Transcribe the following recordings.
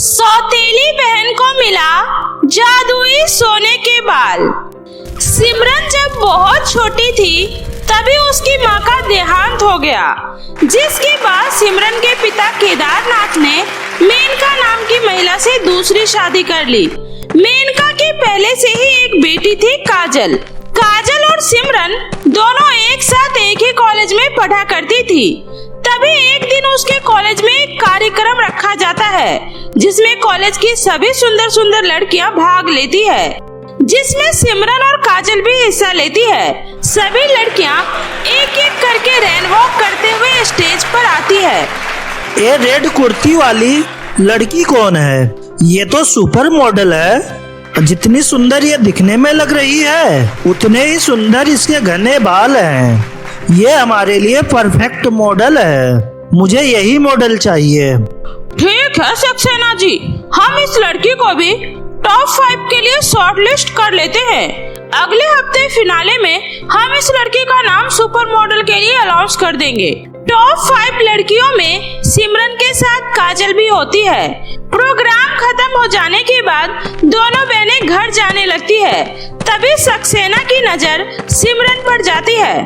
सौतेली बहन को मिला जादुई सोने के बाल। सिमरन जब बहुत छोटी थी तभी उसकी माँ का देहांत हो गया, जिसके बाद सिमरन के पिता केदारनाथ ने मेनका नाम की महिला से दूसरी शादी कर ली। मेनका की पहले से ही एक बेटी थी काजल। काजल और सिमरन दोनों एक साथ एक ही कॉलेज में पढ़ा करती थी। तभी एक दिन उसके कॉलेज में एक कार्यक्रम रखा जाता है जिसमें कॉलेज की सभी सुंदर सुंदर लड़कियां भाग लेती है, जिसमें सिमरन और काजल भी हिस्सा लेती है। सभी लड़कियां एक एक करके रैन वॉक करते हुए स्टेज पर आती है। ये रेड कुर्ती वाली लड़की कौन है? ये तो सुपर मॉडल है। जितनी सुंदर ये दिखने में लग रही है उतने ही सुंदर इसके घने बाल हैं। ये हमारे लिए परफेक्ट मॉडल है। मुझे यही मॉडल चाहिए। ठीक है सक्सेना जी, हम इस लड़की को भी टॉप 5 के लिए शॉर्ट लिस्ट कर लेते हैं। अगले हफ्ते फिनाले में हम इस लड़की का नाम सुपर मॉडल के लिए अनाउंस कर देंगे। टॉप 5 लड़कियों में सिमरन के साथ काजल भी होती है। प्रोग्राम खत्म हो जाने के बाद दोनों बहनें घर जाने लगती है। तभी सक्सेना की नजर सिमरन पर जाती है।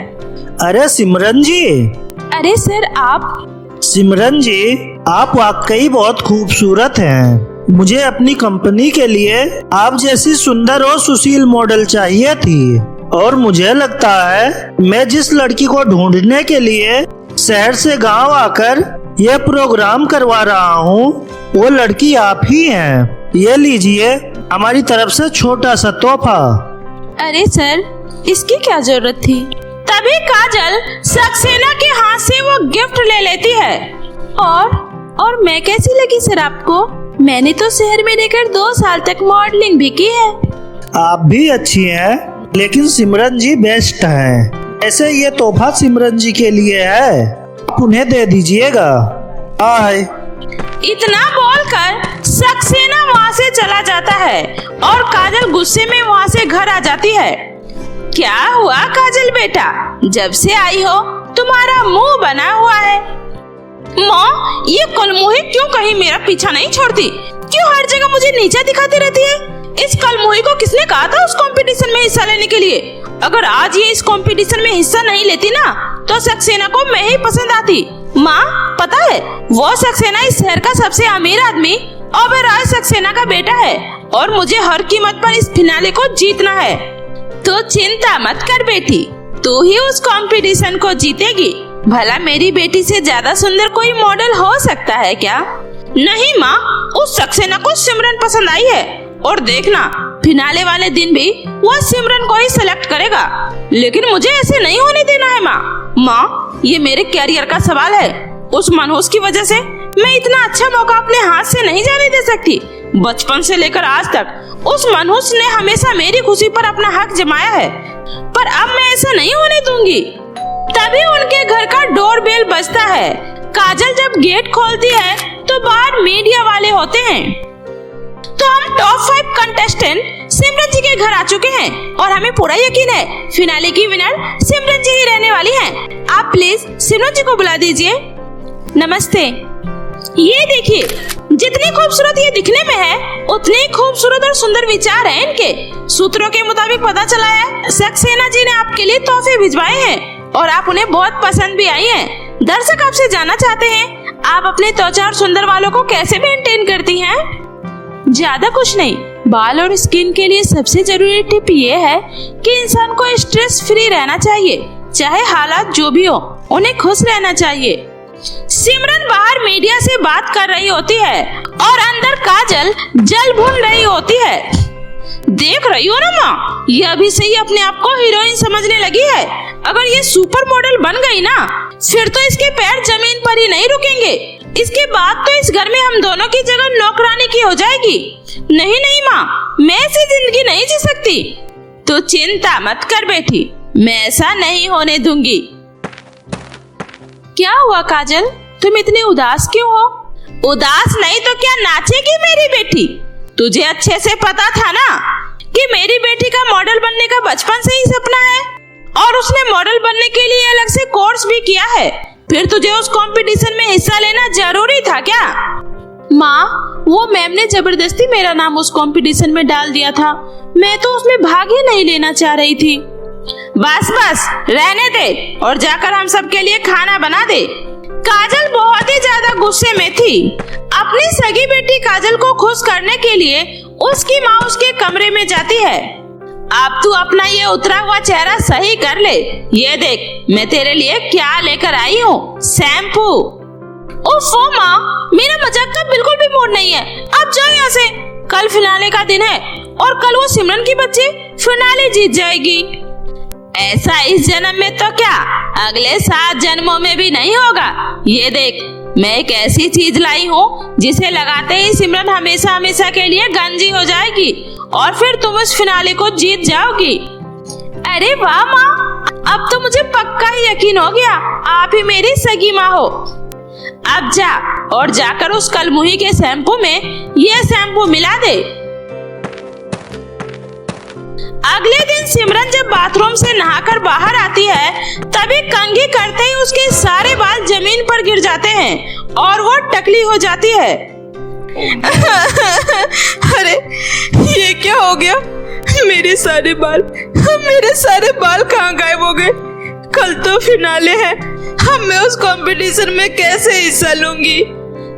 अरे सिमरन जी। अरे सर आप। सिमरन जी, आप वाकई बहुत खूबसूरत हैं। मुझे अपनी कंपनी के लिए आप जैसी सुंदर और सुशील मॉडल चाहिए थी, और मुझे लगता है मैं जिस लड़की को ढूंढने के लिए शहर से गांव आकर यह प्रोग्राम करवा रहा हूँ वो लड़की आप ही हैं। ये लीजिए हमारी तरफ से छोटा सा तोहफा। अरे सर, इसकी क्या जरूरत थी? तभी काजल सक्सेना के हाथ से वो गिफ्ट ले लेती है। और मैं कैसी लगी सर आपको? मैंने तो शहर में रहकर 2 साल तक मॉडलिंग भी की है। आप भी अच्छी हैं, लेकिन सिमरन जी बेस्ट हैं। ऐसे ये तोहफा सिमरन जी के लिए है, आप उन्हें दे दीजिएगा। बाय। इतना बोलकर सक्सेना वहाँ से चला जाता है और काजल गुस्से में वहाँ से घर आ जाती है। क्या हुआ काजल बेटा, जब से आई हो तुम्हारा मुंह बना हुआ है। माँ, ये कलमुही क्यों कहीं मेरा पीछा नहीं छोड़ती? क्यों हर जगह मुझे नीचा दिखाती रहती है? इस कलमुही को किसने कहा था उस कंपटीशन में हिस्सा लेने के लिए? अगर आज ये इस कंपटीशन में हिस्सा नहीं लेती ना तो सक्सेना को मैं ही पसंद आती। माँ, पता है वो सक्सेना इस शहर का सबसे अमीर आदमी ओबेरॉय सक्सेना का बेटा है, और मुझे हर कीमत पर इस फिनाले को जीतना है। तो चिंता मत कर बेटी, तू ही उस कंपटीशन को जीतेगी। भला मेरी बेटी से ज्यादा सुंदर कोई मॉडल हो सकता है क्या? नहीं माँ, उस सक्सेना को सिमरन पसंद आई है, और देखना फिनाले वाले दिन भी वो सिमरन को ही सिलेक्ट करेगा। लेकिन मुझे ऐसे नहीं होने देना है माँ, ये मेरे कैरियर का सवाल है। उस मनहूस की वजह से मैं इतना अच्छा मौका अपने हाथ से नहीं जाने दे सकती। बचपन से लेकर आज तक उस मनहूस ने हमेशा मेरी खुशी पर अपना हक जमाया है, पर अब मैं ऐसा नहीं होने दूंगी। तभी उनके घर का डोरबेल बजता है। काजल जब गेट खोलती है तो बाहर मीडिया वाले होते हैं। तो हम टॉप 5 कंटेस्टेंट सिमरन जी के घर आ चुके हैं, और हमें पूरा यकीन है फिनाले की विनर सिमरन जी ही रहने वाली हैं। आप प्लीज सिमरन जी को बुला दीजिए। नमस्ते। ये देखिए, जितनी खूबसूरत ये दिखने में है उतने ही खूबसूरत और सुंदर विचार हैं इनके। सूत्रों के मुताबिक पता चला है सक्सेना जी ने आपके लिए तोहफे भिजवाए हैं और आप उन्हें बहुत पसंद भी आई हैं। दर्शक आपसे जानना चाहते हैं आप अपने त्वचा और सुंदर बालों को कैसे मेंटेन करती हैं? ज्यादा कुछ नहीं, बाल और स्किन के लिए सबसे जरूरी टिप ये है कि इंसान को स्ट्रेस फ्री रहना चाहिए। चाहे हालात जो भी हो, उन्हें खुश रहना चाहिए। सिमरन बाहर मीडिया से बात कर रही होती है और अंदर काजल जल भून रही होती है। देख रही हो ना माँ, ये अभी से ही अपने आप को हीरोइन समझने लगी है। अगर ये सुपर मॉडल बन गई ना, फिर तो इसके पैर जमीन पर ही नहीं रुकेंगे। इसके बाद तो इस घर में हम दोनों की जगह नौकरानी की हो जाएगी। नहीं माँ, मैं ऐसी जिंदगी नहीं जी सकती। तो चिंता मत कर बेटी, मैं ऐसा नहीं होने दूंगी। क्या हुआ काजल, तुम इतनी उदास क्यों हो? उदास नहीं तो क्या नाचेगी मेरी बेटी? तुझे अच्छे से पता था ना कि मेरी बेटी का मॉडल बनने का बचपन से ही सपना है, और उसने मॉडल बनने के लिए अलग से कोर्स भी किया है। फिर तुझे उस कंपटीशन में हिस्सा लेना जरूरी था क्या? माँ, वो मैम ने जबरदस्ती मेरा नाम उस कंपटीशन में डाल दिया था। मैं तो उसमें भाग ही नहीं लेना चाह रही थी। बस बस रहने दे और जाकर हम सब के लिए खाना बना दे। काजल बहुत ही ज्यादा गुस्से में थी। अपनी सगी बेटी काजल को खुश करने के लिए उसकी माँ उसके कमरे में जाती है। अब तू अपना ये उतरा हुआ चेहरा सही कर ले। ये देख मैं तेरे लिए क्या लेकर आई हूँ, शैम्पू। ओफो माँ, मेरा मजाक का बिल्कुल भी मूड नहीं है। अब जाओ यहाँ से। कल फिनाले का दिन है और कल वो सिमरन की बच्ची फिनाले जीत जाएगी। ऐसा इस जन्म में तो क्या, अगले 7 जन्मों में भी नहीं होगा। ये देख मैं एक ऐसी चीज लाई हूँ जिसे लगाते ही सिमरन हमेशा हमेशा के लिए गंजी हो जाएगी और फिर तुम इस फिनाले को जीत जाओगी। अरे वाह माँ, अब तो मुझे पक्का ही यकीन हो गया आप ही मेरी सगी माँ हो। अब जा और जाकर उस कलमुही के शैम्पू में ये शैम्पू मिला दे। अगले दिन सिमरन जब बाथरूम से नहाकर बाहर आती है तभी कंघी करते ही उसके सारे बाल जमीन पर गिर जाते हैं और वो टकली हो जाती है। अरे ये क्या हो गया? मेरे सारे बाल कहाँ गायब हो गए? कल तो फिनाले है, अब मैं उस कंपटीशन में कैसे हिस्सा लूंगी?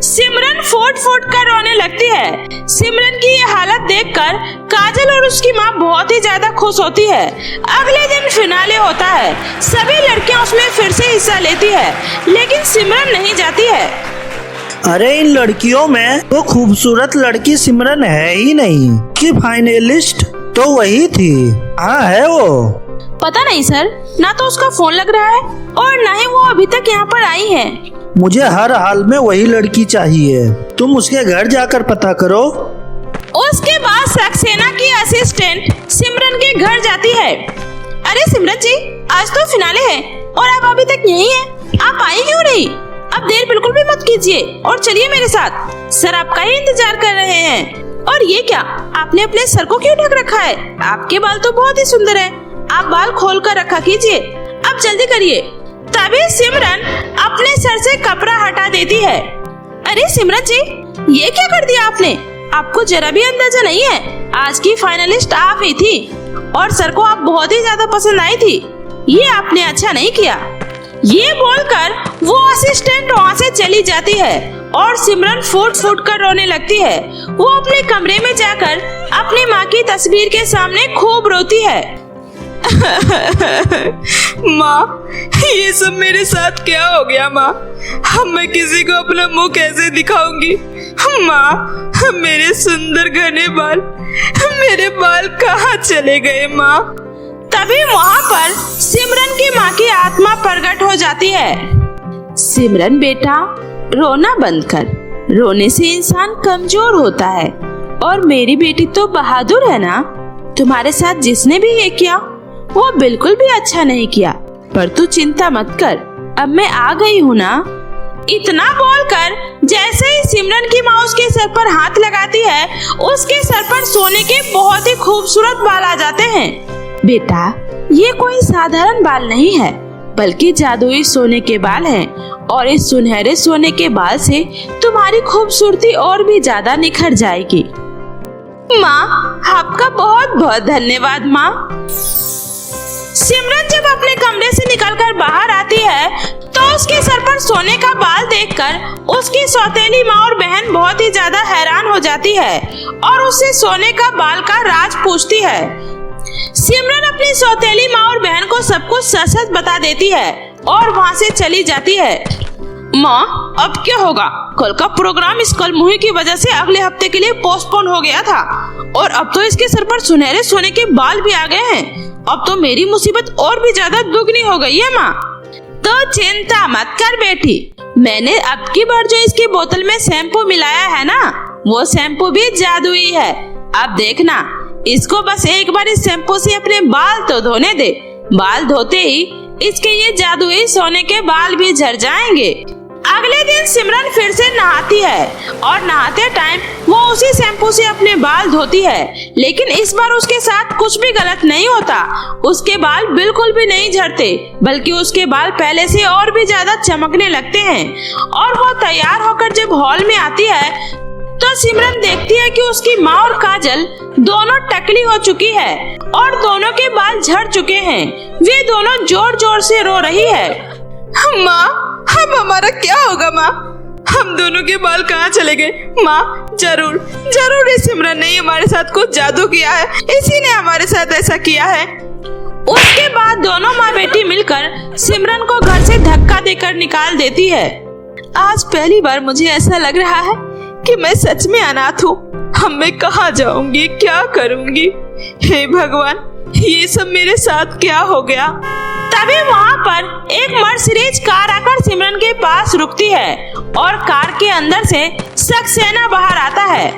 सिमरन फुट कर रोने लगती है। सिमरन की ये हालत देखकर काजल और उसकी माँ बहुत ही ज्यादा खुश होती है। अगले दिन फिनाले होता है। सभी लड़कियां उसमें फिर से हिस्सा लेती है लेकिन सिमरन नहीं जाती है। अरे इन लड़कियों में वो खूबसूरत लड़की सिमरन है ही नहीं कि फाइनलिस्ट तो वही थी। हाँ है वो। पता नहीं सर, ना तो उसका फोन लग रहा है और ना ही वो अभी तक यहाँ पर आई है। मुझे हर हाल में वही लड़की चाहिए। तुम उसके घर जाकर पता करो। उसके बाद सक्सेना की असिस्टेंट सिमरन के घर जाती है। अरे सिमरन जी, आज तो फिनाले है और आप अभी तक यहीं हैं। आप आई क्यों नहीं? अब देर बिल्कुल भी मत कीजिए और चलिए मेरे साथ। सर आपका ही इंतजार कर रहे हैं। और ये क्या, आपने अपने सर को क्यों ढक रखा है? आपके बाल तो बहुत ही सुंदर है। आप बाल खोल कर रखा कीजिए। अब जल्दी करिए। तभी सिमरन अपने सर से कपड़ा हटा देती है। अरे सिमरन जी, ये क्या कर दिया आपने? आपको जरा भी अंदाजा नहीं है आज की फाइनलिस्ट आप ही थी और सर को आप बहुत ही ज्यादा पसंद आई थी। ये आपने अच्छा नहीं किया। ये बोलकर वो असिस्टेंट वहाँ से चली जाती है और सिमरन फुट कर रोने लगती है। वो अपने कमरे में जाकर अपनी माँ की तस्वीर के सामने खूब रोती है। माँ, ये सब मेरे साथ क्या हो गया माँ? अब मैं किसी को अपना मुंह कैसे दिखाऊंगी? माँ, मेरे सुंदर घने बाल, मेरे बाल कहाँ चले गए माँ? तभी वहाँ पर सिमरन की माँ की आत्मा प्रकट हो जाती है। सिमरन बेटा, रोना बंद कर। रोने से इंसान कमजोर होता है और मेरी बेटी तो बहादुर है ना। तुम्हारे साथ जिसने भी ये किया वो बिल्कुल भी अच्छा नहीं किया, पर तू चिंता मत कर, अब मैं आ गई हूँ ना। इतना बोलकर जैसे ही सिमरन की माँ उसके सर पर हाथ लगाती है उसके सर पर सोने के बहुत ही खूबसूरत बाल आ जाते हैं। बेटा, ये कोई साधारण बाल नहीं है बल्कि जादुई सोने के बाल हैं और इस सुनहरे सोने के बाल से तुम्हारी खूबसूरती और भी ज्यादा निखर जाएगी। माँ, आपका बहुत बहुत धन्यवाद माँ। सिमरन जब अपने कमरे से निकलकर बाहर आती है तो उसके सर पर सोने का बाल देखकर उसकी सौतेली माँ और बहन बहुत ही ज्यादा हैरान हो जाती है और उससे सोने का बाल का राज पूछती है। सिमरन अपनी सौतेली माँ और बहन को सब कुछ सच बता देती है और वहाँ से चली जाती है। माँ, अब क्या होगा? कल का प्रोग्राम इस कलमुही की वजह से अगले हफ्ते के लिए पोस्टपोन हो गया था और अब तो इसके सर पर सुनहरे सोने के बाल भी आ गए हैं। अब तो मेरी मुसीबत और भी ज्यादा दुगनी हो गई है माँ। तो चिंता मत कर बेटी, मैंने अब की बार जो इसकी बोतल में शैम्पू मिलाया है ना, वो शैम्पू भी जादुई है। अब देखना, इसको बस एक बार इस शैम्पू से अपने बाल तो धोने दे। बाल धोते ही इसके ये जादुई सोने के बाल भी झड़ जाएंगे। अगले दिन सिमरन फिर से नहाती है और नहाते टाइम वो उसी शैम्पू से अपने बाल धोती है, लेकिन इस बार उसके साथ कुछ भी गलत नहीं होता। उसके बाल बिल्कुल भी नहीं झड़ते बल्कि उसके बाल पहले से और भी ज्यादा चमकने लगते हैं और वो तैयार होकर जब हॉल में आती है तो सिमरन देखती है कि उसकी माँ और काजल दोनों टकली हो चुकी है और दोनों के बाल झड़ चुके हैं। वे दोनों जोर जोर से रो रही है। माँ, अब हमारा क्या होगा माँ? हम दोनों के बाल कहाँ चले गए? माँ, जरूर इस सिमरन ने हमारे साथ कुछ जादू किया है, इसी ने हमारे साथ ऐसा किया है। उसके बाद दोनों माँ बेटी मिलकर सिमरन को घर से धक्का देकर निकाल देती है। आज पहली बार मुझे ऐसा लग रहा है कि मैं सच में अनाथ हूँ। अब मैं कहाँ जाऊंगी, क्या करूंगी? हे भगवान, ये सब मेरे साथ क्या हो गया? तभी वहाँ पर एक मर्सिडीज कार आकर सिमरन के पास रुकती है और कार के अंदर से सक्सेना बाहर आता है।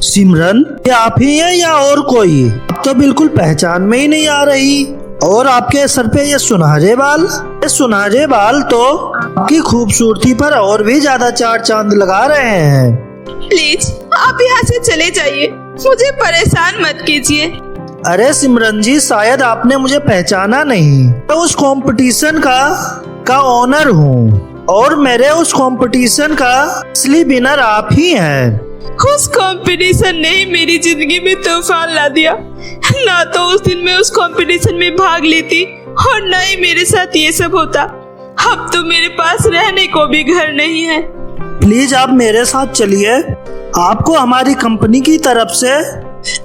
सिमरन, ये आप ही हैं या और कोई? अब तो बिल्कुल पहचान में ही नहीं आ रही। और आपके सर पे ये सुनहरे बाल तो आपकी खूबसूरती पर और भी ज्यादा चार चांद लगा रहे हैं। प्लीज आप यहाँ से चले जाइए, मुझे परेशान मत कीजिए। अरे सिमरन जी, शायद आपने मुझे पहचाना नहीं। मैं उस कंपटीशन का ओनर हूँ और मेरे उस कंपटीशन का असली विनर आप ही हैं। उस कंपटीशन ने मेरी जिंदगी में तूफान ला दिया। ना तो उस दिन मैं उस कंपटीशन में भाग लेती और ना ही मेरे साथ ये सब होता। अब तो मेरे पास रहने को भी घर नहीं है। प्लीज आप मेरे साथ चलिए, आपको हमारी कंपनी की तरफ से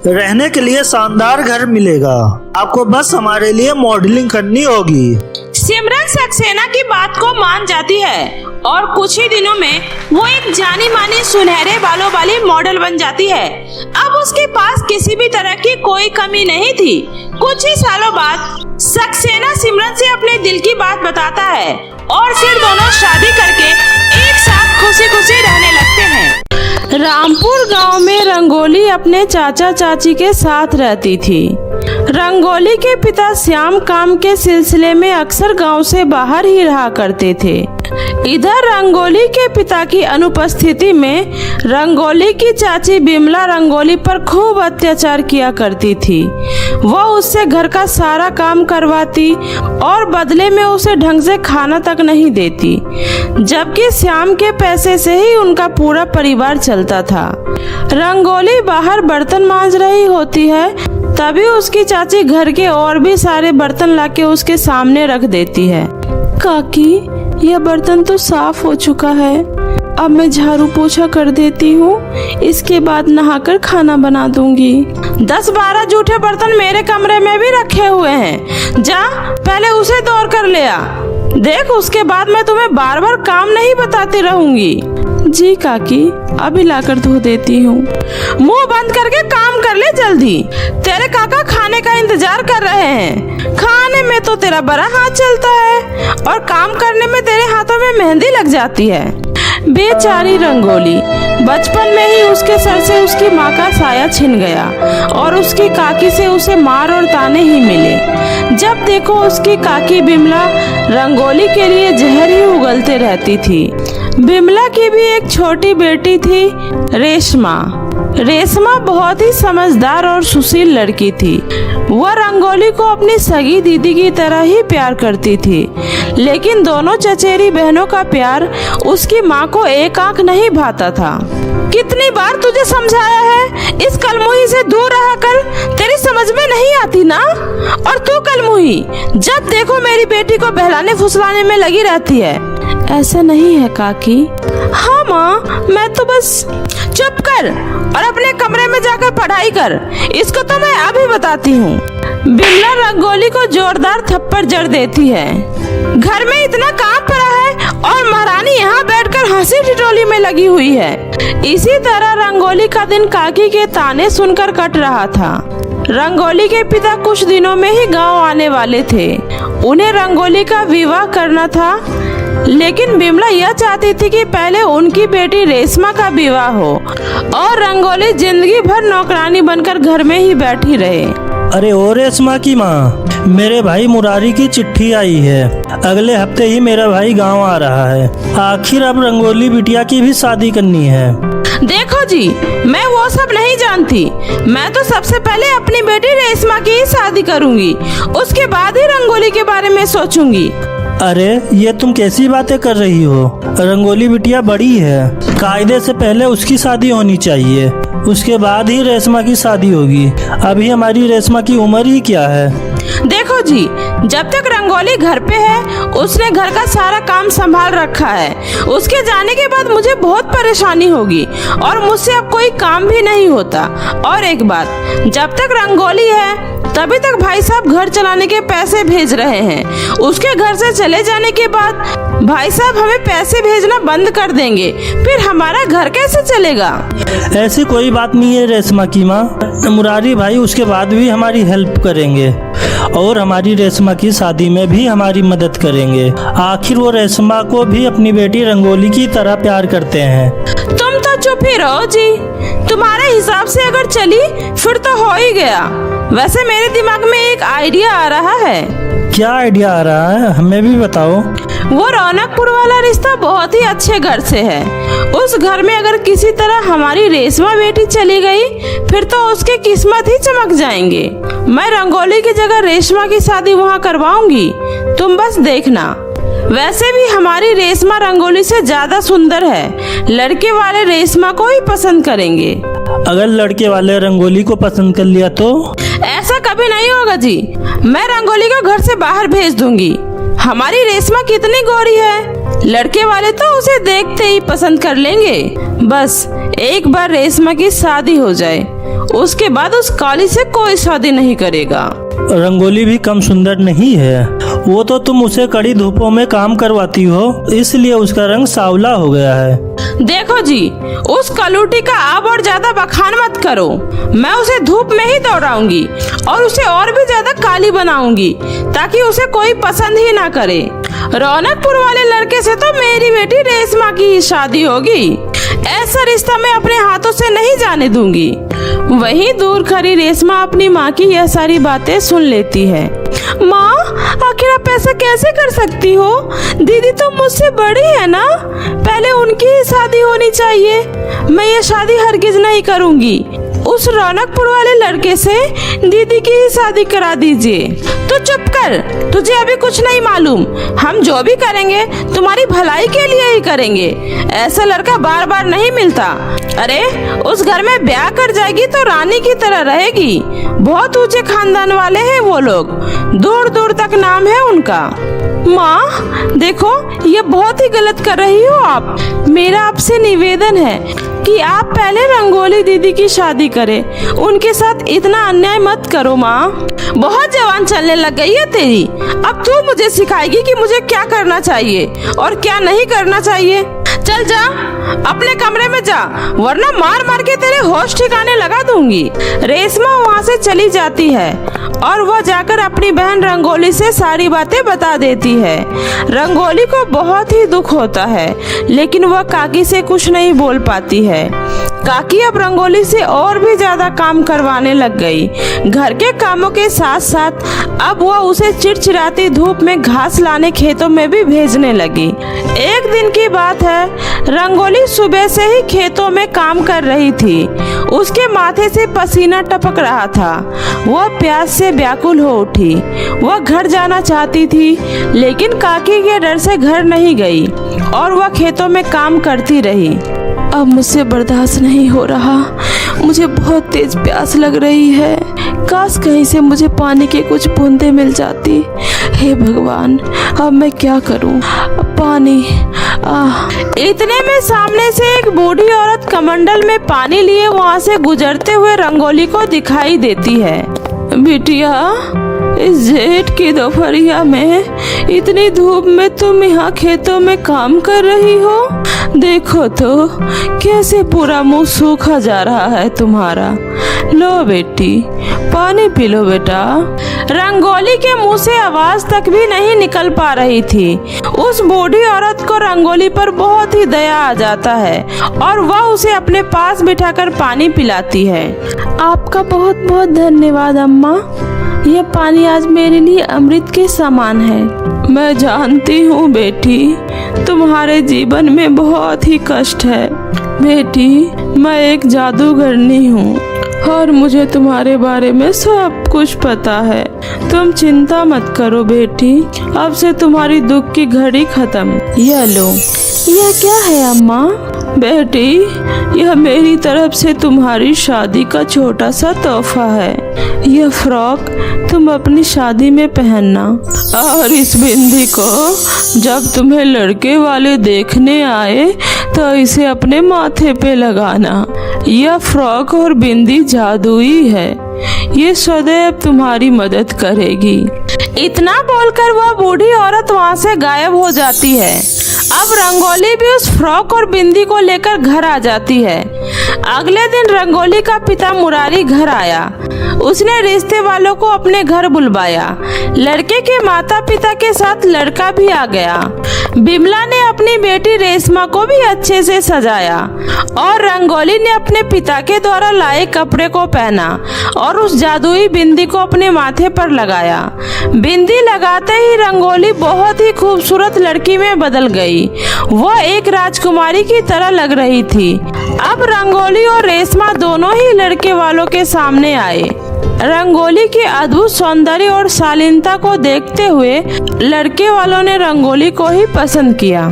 रहने के लिए शानदार घर मिलेगा। आपको बस हमारे लिए मॉडलिंग करनी होगी। सिमरन सक्सेना की बात को मान जाती है और कुछ ही दिनों में वो एक जानी मानी सुनहरे बालों वाली मॉडल बन जाती है। अब उसके पास किसी भी तरह की कोई कमी नहीं थी। कुछ ही सालों बाद सक्सेना सिमरन से अपने दिल की बात बताता है और फिर दोनों शादी करके एक साथ खुशी खुशी रहने लगते हैं। रामपुर गांव में रंगोली अपने चाचा चाची के साथ रहती थी। रंगोली के पिता श्याम काम के सिलसिले में अक्सर गांव से बाहर ही रहा करते थे। इधर रंगोली के पिता की अनुपस्थिति में रंगोली की चाची बिमला रंगोली पर खूब अत्याचार किया करती थी। वह उससे घर का सारा काम करवाती और बदले में उसे ढंग से खाना तक नहीं देती, जबकि श्याम के पैसे से ही उनका पूरा परिवार चलता था। रंगोली बाहर बर्तन मांज रही होती है, तभी उसकी चाची घर के और भी सारे बर्तन लाके उसके सामने रख देती है। काकी, यह बर्तन तो साफ हो चुका है, अब मैं झाड़ू पोछा कर देती हूँ, इसके बाद नहाकर खाना बना दूंगी। 10-12 जूठे बर्तन मेरे कमरे में भी रखे हुए हैं, जा पहले उसे दौड़ कर ले आ। देख, उसके बाद मैं तुम्हें बार बार काम नहीं बताती रहूंगी। जी काकी, अभी लाकर धो देती हूँ। मुंह बंद करके काम कर ले जल्दी, तेरे काका खाने का इंतजार कर रहे हैं। खाने में तो तेरा बड़ा हाथ चलता है और काम करने में तेरे हाथों में मेहंदी लग जाती है। बेचारी रंगोली, बचपन में ही उसके सर से उसकी माँ का साया छिन गया और उसकी काकी से उसे मार और ताने ही मिले। जब देखो उसकी काकी बिमला रंगोली के लिए जहर ही उगलते रहती थी। बिमला की भी एक छोटी बेटी थी, रेशमा बहुत ही समझदार और सुशील लड़की थी। वह रंगोली को अपनी सगी दीदी की तरह ही प्यार करती थी, लेकिन दोनों चचेरी बहनों का प्यार उसकी माँ को एक आंख नहीं भाता था। कितनी बार तुझे समझाया है, इस कलमुही से दूर रहा कर, तेरी समझ में नहीं आती ना? और तू कलमुही, जब देखो मेरी बेटी को बहलाने फुसलाने में लगी रहती है। ऐसा नहीं है काकी। हाँ माँ, मैं तो बस। चुप कर और अपने कमरे में जाकर पढ़ाई कर, इसको तो मैं अभी बताती हूँ। बिमला रंगोली को जोरदार थप्पड़ जड़ देती है। घर में इतना काम पड़ा है और महारानी यहाँ बैठकर हंसी ठिठोली में लगी हुई है। इसी तरह रंगोली का दिन काकी के ताने सुनकर कट रहा था। रंगोली के पिता कुछ दिनों में ही गांव आने वाले थे। उन्हें रंगोली का विवाह करना था, लेकिन बिमला यह चाहती थी कि पहले उनकी बेटी रेशमा का विवाह हो और रंगोली जिंदगी भर नौकरानी बनकर घर में ही बैठी रहे। अरे ओ रेशमा की माँ, मेरे भाई मुरारी की चिट्ठी आई है। अगले हफ्ते ही मेरा भाई गांव आ रहा है। आखिर अब रंगोली बिटिया की भी शादी करनी है। देखो जी, मैं वो सब नहीं जानती। मैं तो सबसे पहले अपनी बेटी रेशमा की ही शादी करूंगी, उसके बाद ही रंगोली के बारे में सोचूंगी। अरे ये तुम कैसी बातें कर रही हो? रंगोली बिटिया बड़ी है, कायदे से पहले उसकी शादी होनी चाहिए, उसके बाद ही रेशमा की शादी होगी। अभी हमारी रेशमा की उम्र ही क्या है? देखो जी, जब तक रंगोली घर पे है उसने घर का सारा काम संभाल रखा है। उसके जाने के बाद मुझे बहुत परेशानी होगी और मुझसे अब कोई काम भी नहीं होता। और एक बात, जब तक रंगोली है तभी तक भाई साहब घर चलाने के पैसे भेज रहे हैं। उसके घर से चले जाने के बाद भाई साहब हमें पैसे भेजना बंद कर देंगे, फिर हमारा घर कैसे चलेगा? ऐसी कोई बात नहीं है रेशमा की माँ, मुरारी भाई उसके बाद भी हमारी हेल्प करेंगे और हमारी रेशमा की शादी में भी हमारी मदद करेंगे। आखिर वो रेशमा को भी अपनी बेटी रंगोली की तरह प्यार करते हैं। तुम तो चुप ही रहो जी, तुम्हारे हिसाब से अगर चली फिर तो हो ही गया। वैसे मेरे दिमाग में एक आइडिया आ रहा है। क्या आइडिया आ रहा है, हमें भी बताओ। वो रौनकपुर वाला रिश्ता बहुत ही अच्छे घर से है। उस घर में अगर किसी तरह हमारी रेशमा बेटी चली गई फिर तो उसकी किस्मत ही चमक जाएंगे। मैं रंगोली की जगह रेशमा की शादी वहाँ करवाऊंगी, तुम बस देखना। वैसे भी हमारी रेशमा रंगोली से ज्यादा सुंदर है, लड़के वाले रेशमा को ही पसंद करेंगे। अगर लड़के वाले रंगोली को पसंद कर लिया तो? ऐसा कभी नहीं होगा जी, मैं रंगोली को घर से बाहर भेज दूंगी। हमारी रेशमा कितनी गोरी है, लड़के वाले तो उसे देखते ही पसंद कर लेंगे। बस एक बार रेशमा की शादी हो जाए उसके बाद उस काली से कोई शादी नहीं करेगा। रंगोली भी कम सुंदर नहीं है, वो तो तुम उसे कड़ी धूपों में काम करवाती हो इसलिए उसका रंग सांवला हो गया है। देखो जी, उस कलूटी का आप और ज्यादा बखान मत करो। मैं उसे धूप में ही दौड़ाऊंगी और उसे और भी ज्यादा काली बनाऊंगी ताकि उसे कोई पसंद ही ना करे। रौनकपुर वाले लड़के से तो मेरी बेटी रेशमा की ही शादी होगी। ऐसा रिश्ता मैं अपने हाथों से नहीं जाने दूंगी। वहीं दूर खड़ी रेशमा अपनी माँ की यह सारी बातें सुन लेती है। माँ, आखिर आप ऐसा कैसे कर सकती हो? दीदी तो मुझसे बड़ी है ना, पहले उनकी ही शादी होनी चाहिए। मैं ये शादी हरगिज नहीं करूँगी। उस रौनकपुर वाले लड़के से दीदी की ही शादी करा दीजिए। तो चुप कर, तुझे अभी कुछ नहीं मालूम। हम जो भी करेंगे तुम्हारी भलाई के लिए ही करेंगे। ऐसा लड़का बार बार नहीं मिलता। अरे उस घर में ब्याह कर जाएगी तो रानी की तरह रहेगी। बहुत ऊंचे खानदान वाले हैं वो लोग, दूर दूर तक नाम है उनका। माँ देखो, ये बहुत ही गलत कर रही हो आप। मेरा आपसे निवेदन है कि आप पहले रंगोली दीदी की शादी करें, उनके साथ इतना अन्याय मत करो। माँ बहुत जवान चलने लग गई है तेरी, अब तू मुझे सिखाएगी कि मुझे क्या करना चाहिए और क्या नहीं करना चाहिए। चल जा अपने कमरे में जा, वरना मार मार के तेरे होश ठिकाने लगा दूंगी। रेशमा वहाँ से चली जाती है और वह जाकर अपनी बहन रंगोली से सारी बातें बता देती है। रंगोली को बहुत ही दुख होता है लेकिन वह काकी से कुछ नहीं बोल पाती है। काकी अब रंगोली से और भी ज्यादा काम करवाने लग गई। घर के कामों के साथ साथ अब वह उसे चिड़चिड़ाती धूप में घास लाने खेतों में भी भेजने लगी। एक दिन की बात है, रंगोली सुबह से ही खेतों में काम कर रही थी। उसके माथे से पसीना टपक रहा था। वह प्यास से व्याकुल हो उठी। वह घर जाना चाहती थी लेकिन काकी के डर से घर नहीं गई और वह खेतों में काम करती रही। अब मुझसे बर्दाश्त नहीं हो रहा, मुझे बहुत तेज प्यास लग रही है। काश कहीं से मुझे पानी के कुछ बूंदे मिल जाती। हे भगवान, अब मैं क्या करूं? पानी। इतने में सामने से एक बूढ़ी औरत कमंडल में पानी लिए वहां से गुजरते हुए रंगोली को दिखाई देती है। बिटिया, इस जेठ की दोपहरिया में इतनी धूप में तुम यहाँ खेतों में काम कर रही हो? देखो तो कैसे पूरा मुंह सूखा जा रहा है तुम्हारा। लो बेटी, पानी पी लो बेटा। रंगोली के मुंह से आवाज तक भी नहीं निकल पा रही थी। उस बूढ़ी औरत को रंगोली पर बहुत ही दया आ जाता है और वह उसे अपने पास बिठाकर पानी पिलाती है। आपका बहुत बहुत धन्यवाद अम्मा, यह पानी आज मेरे लिए अमृत के समान है। मैं जानती हूँ बेटी, तुम्हारे जीवन में बहुत ही कष्ट है। बेटी, मैं एक जादूगरनी हूँ और मुझे तुम्हारे बारे में सब कुछ पता है। तुम चिंता मत करो बेटी, अब से तुम्हारी दुख की घड़ी खत्म। यह लो। यह क्या है अम्मा? बेटी, यह मेरी तरफ से तुम्हारी शादी का छोटा सा तोहफा है। यह फ्रॉक तुम अपनी शादी में पहनना, और इस बिंदी को जब तुम्हें लड़के वाले देखने आए तो इसे अपने माथे पे लगाना। यह फ्रॉक और बिंदी जादुई है, ये सदैव तुम्हारी मदद करेगी। इतना बोलकर वह बूढ़ी औरत वहाँ से गायब हो जाती है। अब रंगोली भी उस फ्रॉक और बिंदी को लेकर घर आ जाती है। अगले दिन रंगोली का पिता मुरारी घर आया। उसने रिश्ते वालों को अपने घर बुलवाया। लड़के के माता पिता के साथ लड़का भी आ गया। बिमला ने अपनी बेटी रेशमा को भी अच्छे से सजाया और रंगोली ने अपने पिता के द्वारा लाए कपड़े को पहना और उस जादुई बिंदी को अपने माथे पर लगाया। बिंदी लगाते ही रंगोली बहुत ही खूबसूरत लड़की में बदल गई। वह एक राजकुमारी की तरह लग रही थी। अब रंगोली और रेशमा दोनों ही लड़के वालों के सामने आए। रंगोली की अद्भुत सौंदर्य और शालीनता को देखते हुए लड़के वालों ने रंगोली को ही पसंद किया।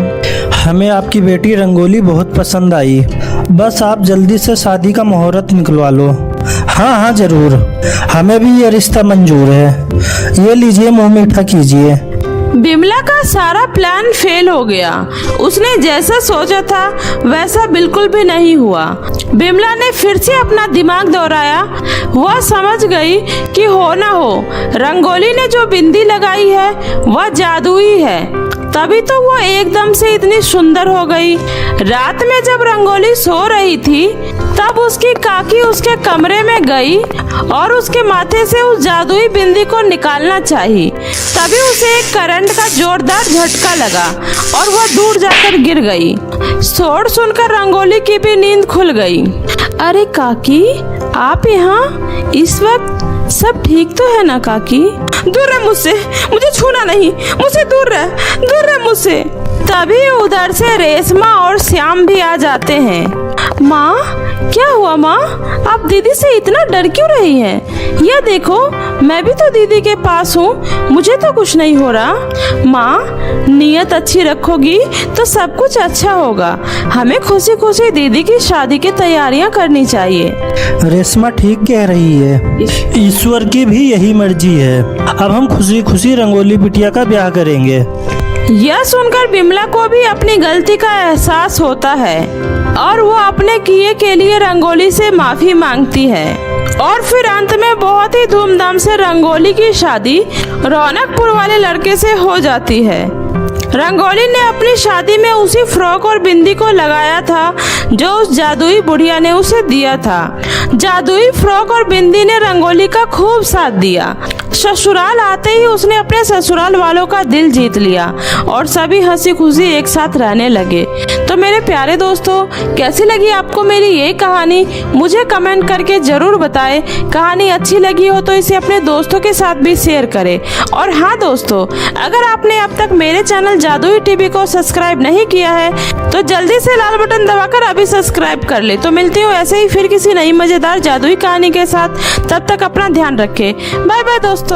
हमें आपकी बेटी रंगोली बहुत पसंद आई। बस आप जल्दी से शादी का मुहूर्त निकलवा लो। हाँ हाँ जरूर, हमें भी ये रिश्ता मंजूर है। ये लीजिए, मुंह मीठा कीजिए। बिमला का सारा प्लान फेल हो गया। उसने जैसा सोचा था वैसा बिल्कुल भी नहीं हुआ। बिमला ने फिर से अपना दिमाग दौड़ाया। वह समझ गई कि हो ना हो रंगोली ने जो बिंदी लगाई है वह जादुई है, तभी तो वो एकदम से इतनी सुंदर हो गई। रात में जब रंगोली सो रही थी तब उसकी काकी उसके कमरे में गई और उसके माथे से उस जादुई बिंदी को निकालना चाहिए। तभी उसे एक करंट का जोरदार झटका लगा और वह दूर जाकर गिर गई। शोर सुनकर रंगोली की भी नींद खुल गई। अरे काकी, आप यहाँ इस वक्त? सब ठीक तो है ना काकी? दूर रह मुझसे, मुझे छूना नहीं, मुझसे दूर रह मुझसे। तभी उधर से रेशमा और श्याम भी आ जाते हैं। माँ, क्या हुआ माँ? आप दीदी से इतना डर क्यों रही हैं? यह देखो, मैं भी तो दीदी के पास हूँ, मुझे तो कुछ नहीं हो रहा। माँ, नियत अच्छी रखोगी तो सब कुछ अच्छा होगा। हमें खुशी खुशी दीदी की शादी की तैयारियाँ करनी चाहिए। रेशमा ठीक कह रही है, ईश्वर की भी यही मर्जी है। अब हम खुशी खुशी रंगोली बिटिया का ब्याह करेंगे। यह सुनकर बिमला को भी अपनी गलती का एहसास होता है और वो अपने किए के लिए रंगोली से माफी मांगती है। और फिर अंत में बहुत ही धूमधाम से रंगोली की शादी रौनकपुर वाले लड़के से हो जाती है। रंगोली ने अपनी शादी में उसी फ्रॉक और बिंदी को लगाया था जो उस जादुई बुढ़िया ने उसे दिया था। जादुई फ्रॉक और बिंदी ने रंगोली का खूब साथ दिया। ससुराल आते ही उसने अपने ससुराल वालों का दिल जीत लिया और सभी हंसी खुशी एक साथ रहने लगे। तो मेरे प्यारे दोस्तों, कैसी लगी आपको मेरी ये कहानी? मुझे कमेंट करके जरूर बताएं। कहानी अच्छी लगी हो तो इसे अपने दोस्तों के साथ भी शेयर करें। और हाँ दोस्तों, अगर आपने अब तक मेरे चैनल जादुई टीवी को सब्सक्राइब नहीं किया है तो जल्दी से लाल बटन दबाकर अभी सब्सक्राइब कर ले। तो मिलती हूँ ऐसे ही फिर किसी नई मजेदार जादुई कहानी के साथ। तब तक अपना ध्यान रखें। बाय बाय दोस्तों।